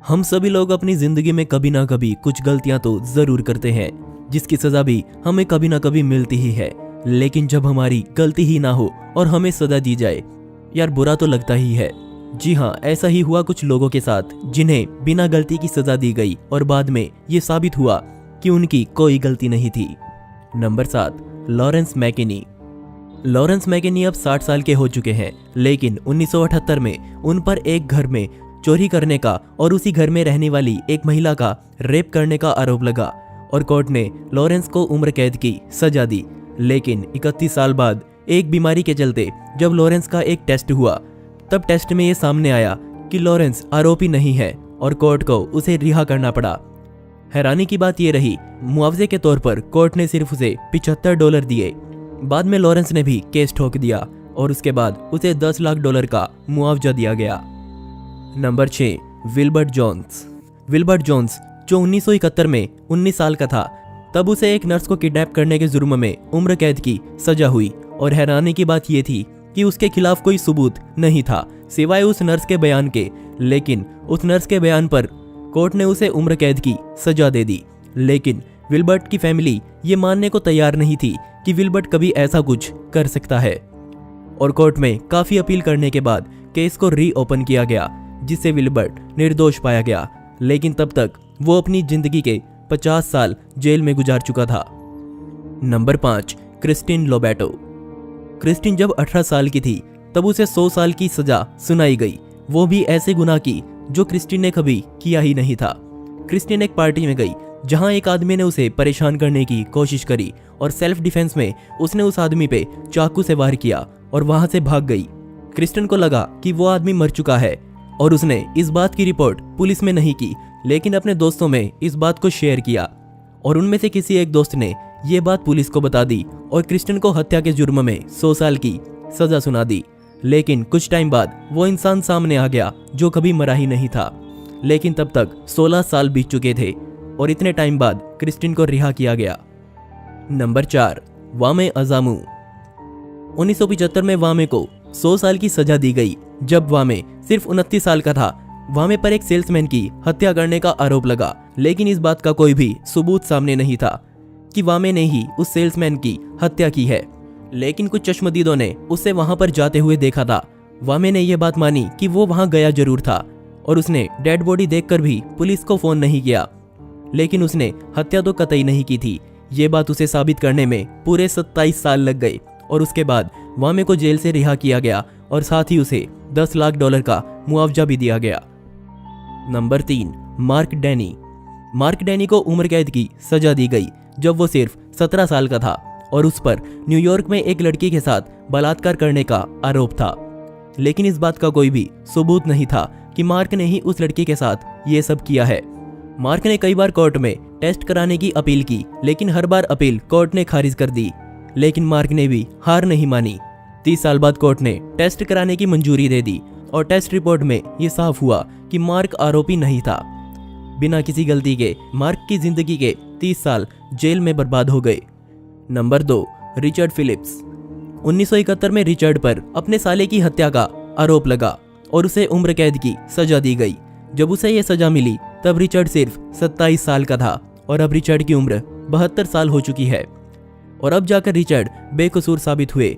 हम सभी लोग अपनी जिंदगी में कभी ना कभी कुछ गलतियां तो जरूर करते हैं, जिसकी सजा भी हमें कभी ना कभी मिलती ही है। लेकिन जब हमारी गलती ही ना हो और हमें सजा दी जाए, यार बुरा तो लगता ही है। जी हाँ, ऐसा ही हुआ कुछ लोगों के साथ, जिन्हें बिना गलती की सजा दी गई और बाद में ये साबित हुआ कि उनकी कोई गलती नहीं थी। Number 7, Lawrence McKinney. Lawrence McKinney अब 60 साल के हो चुके हैं, लेकिन 1978 में उन पर एक घर में चोरी करने का और उसी घर में रहने वाली एक महिला का रेप करने का आरोप लगा और कोर्ट ने लॉरेंस को उम्र कैद की सजा दी। लेकिन 31 साल बाद एक बीमारी के चलते जब लॉरेंस का एक टेस्ट हुआ, तब टेस्ट में ये सामने आया कि लॉरेंस आरोपी नहीं है और कोर्ट को उसे रिहा करना पड़ा। हैरानी की बात यह रही, मुआवजे के तौर पर कोर्ट ने सिर्फ उसे $75 दिए। बाद में लॉरेंस ने भी केस ठोक दिया और उसके बाद उसे $10 लाख का मुआवजा दिया गया। Number 6, Wilbert Jones. Wilbert Jones जो 1971 में 19 साल का था, तब उसे एक नर्स को किडनैप करने के जुर्म में उम्र कैद की सजा हुई और हैरानी की बात यह थी कि उसके खिलाफ कोई सबूत नहीं था सिवाय उस नर्स के बयान के। लेकिन उस नर्स के बयान पर कोर्ट ने उसे उम्र कैद की सजा दे दी। लेकिन विल्बर्ट की फैमिली ये मानने को तैयार नहीं थी कि विल्बर्ट कभी ऐसा कुछ कर सकता है और कोर्ट में काफी अपील करने के बाद केस को रीओपन किया गया, जिससे विल्बर्ट निर्दोष पाया गया। लेकिन तब तक वो अपनी जिंदगी के 50 साल जेल में गुजार चुका था। Number 5, Kristin लोबैटो। क्रिस्टिन जब 18 साल की थी, तब उसे 100 साल की सजा सुनाई गई, वो भी ऐसे गुनाह की जो क्रिस्टिन ने कभी किया ही नहीं था। क्रिस्टिन एक पार्टी में गई जहां एक आदमी ने उसे परेशान करने की कोशिश करी और सेल्फ डिफेंस में उसने उस आदमी पे चाकू से वार किया और वहां से भाग गई। क्रिस्टिन को लगा कि वो आदमी मर चुका है और उसने इस बात की रिपोर्ट पुलिस में नहीं की, लेकिन अपने दोस्तों में इस बात को शेयर किया और उनमें से किसी एक दोस्त ने ये बात पुलिस को बता दी और क्रिस्टिन को हत्या के जुर्म में 100 साल की सजा सुना दी। लेकिन कुछ टाइम बाद वो इंसान सामने आ गया जो कभी मरा ही नहीं था। लेकिन तब तक 16 साल बीत चुके थे और इतने टाइम बाद क्रिस्टिन को रिहा किया गया। नंबर 4, वामे अजामू। 1975 में वामे को 100 साल की सजा दी गई, जब वामे सिर्फ 29 साल का था। वामे पर एक सेल्समैन की हत्या करने का आरोप लगा, लेकिन इस बात का कोई भी सबूत सामने नहीं था कि वामे ने ही उस सेल्समैन की हत्या की है। लेकिन कुछ चश्मदीदों ने उसे वहां पर जाते हुए देखा था। वामे ने यह बात मानी कि वो वहां गया जरूर था और उसने डेड बॉडी देखकर भी पुलिस को फोन नहीं किया, लेकिन उसने हत्या तो कतई नहीं की थी। ये बात उसे साबित करने में पूरे 27 साल लग गए और उसके बाद वामे को जेल से रिहा किया गया और साथ ही उसे $10 लाख का मुआवजा भी दिया गया। Number 3, mark Danny. Mark Danny को उम्र कैद की सजा दी गई जब वो सिर्फ 17 साल का था और उस पर न्यूयॉर्क में एक लड़की के साथ बलात्कार करने का आरोप था। लेकिन इस बात का कोई भी सबूत नहीं था कि मार्क ने ही उस लड़की के साथ ये सब किया है। मार्क ने कई बार कोर्ट में टेस्ट कराने की अपील की, लेकिन हर बार अपील कोर्ट ने खारिज कर दी। लेकिन मार्क ने भी हार नहीं मानी। 30 साल बाद कोर्ट ने टेस्ट कराने की मंजूरी दे दी और टेस्ट रिपोर्ट में यह साफ हुआ कि मार्क आरोपी नहीं था। बिना किसी गलती के मार्क की जिंदगी के 30 साल जेल में बर्बाद हो गए। Number 2, Richard Philips. 1971 में रिचर्ड पर अपने साले की हत्या का आरोप लगा और उसे उम्र कैद की सजा दी गई। जब उसे यह सजा मिली, तब रिचर्ड सिर्फ 27 साल का था और अब रिचर्ड की उम्र 72 साल हो चुकी है। और अब जाकर रिचर्ड बेकसूर साबित हुए,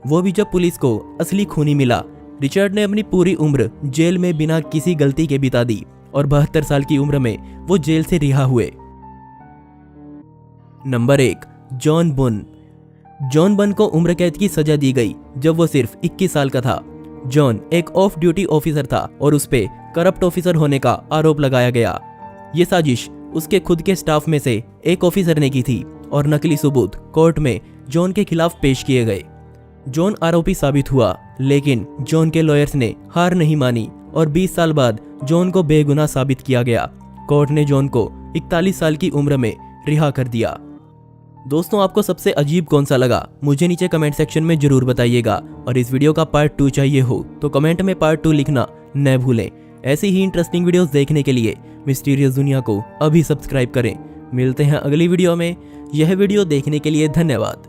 वो भी जब पुलिस को असली खूनी मिला। रिचर्ड ने अपनी पूरी उम्र जेल में बिना किसी गलती के बिता दी और 72 साल की उम्र में वो जेल से रिहा हुए। नंबर 1, जॉन बुन। जॉन बुन को उम्र कैद की सजा दी गई जब वो सिर्फ 21 साल का था। जॉन एक ऑफ ड्यूटी ऑफिसर था और उस पे करप्ट ऑफिसर होने का आरोप लगाया गया। ये साजिश उसके खुद के स्टाफ में से एक ऑफिसर ने की थी और नकली सबूत कोर्ट में जॉन के खिलाफ पेश किए गए। जॉन आरोपी साबित हुआ, लेकिन जॉन के लॉयर्स ने हार नहीं मानी और 20 साल बाद जॉन को बेगुनाह साबित किया गया। कोर्ट ने जॉन को 41 साल की उम्र में रिहा कर दिया। दोस्तों, आपको सबसे अजीब कौन सा लगा मुझे नीचे कमेंट सेक्शन में जरूर बताइएगा और इस वीडियो का पार्ट 2 चाहिए हो तो कमेंट में पार्ट 2 लिखना न भूलें। ऐसी ही इंटरेस्टिंग वीडियोस देखने के लिए मिस्टीरियस दुनिया को अभी सब्सक्राइब करें। मिलते हैं अगली वीडियो में। यह वीडियो देखने के लिए धन्यवाद।